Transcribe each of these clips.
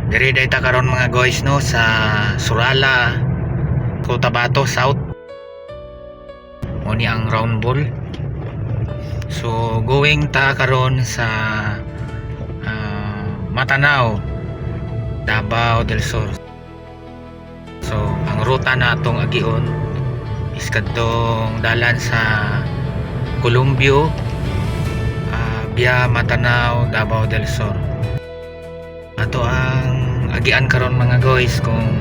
Diri dayta karon mga guys no sa Surala, Cotabato South. Mo ni ang round ball. So going ta karon sa Matanao, Davao del Sur. So ang ruta natong agion is kadtong dalan sa Columbio via Matanao, Davao del Sur. Ato ang agian karon mga guys kung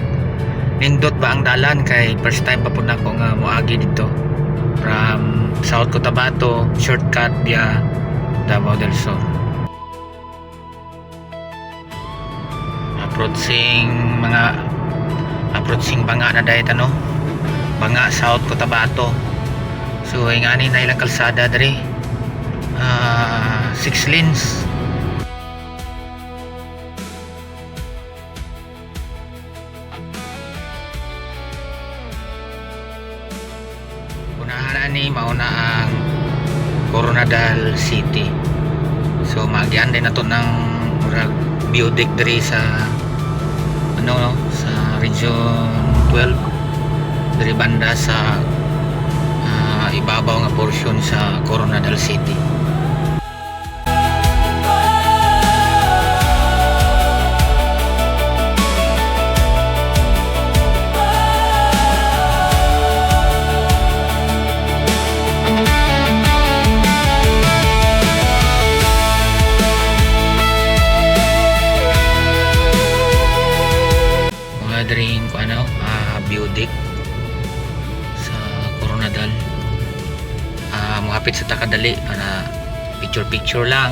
nindot ba ang dalan kay first time pa pud nako nga moagi dito from South Cotabato, shortcut via Davao del Sur. Approaching Banga na dahit Banga South Cotabato. So ingani na ilang kalsada diri 6 lanes. Unahan ani mauna ang Coronadal City. So maagian din nato ng murag biodek diri sa sa Region 12 diri banda sa ibabaw nga portion sa Coronadal City. Dring ko biodek sa Coronadal, muhapit sa takadali para picture lang.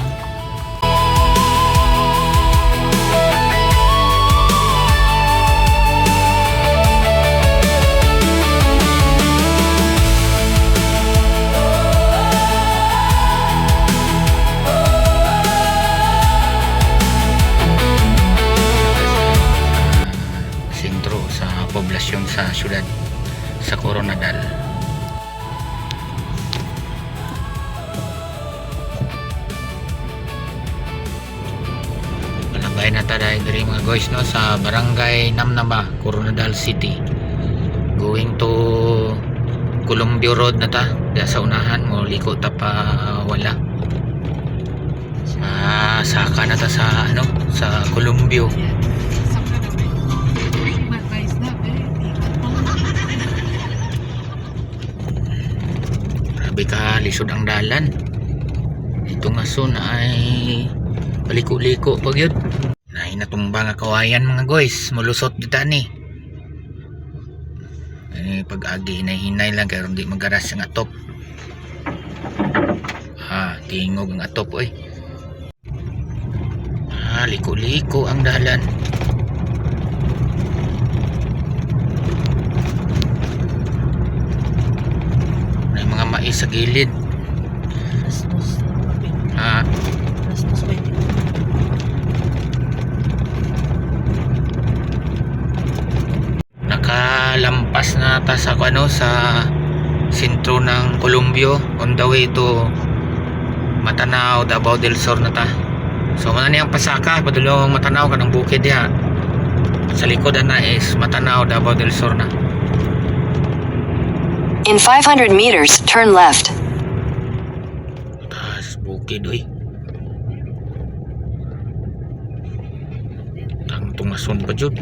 Poblasyon sa syudad sa Coronadal. Palabay na tayo diri mga guys no sa Barangay Namnaba, Coronadal City. Going to Columbio Road na ta. Diya sa unahan mo liko ta pa wala. Saka na ta sa sa Columbio. Ka lisod ang dalan ito nga son ay paliko-liko pag yun na inatumba nga kawayan mga guys mulusot dita ni pag-agi hinay-hinay lang kaya hindi magaras ang atop tingog ang atop oy liko-liko ang dalan. Mais sa gilid nakalampas na ta sa sa sentro ng Columbio on the way to Matanao, Davao del Sur na ta. So man ni ang pasaka padulong Matanao kanang bukid diha sa likod na is Matanao, Davao del Sur na. In 500 meters, turn left. Taas bukid oy. Tang tungason pa jud.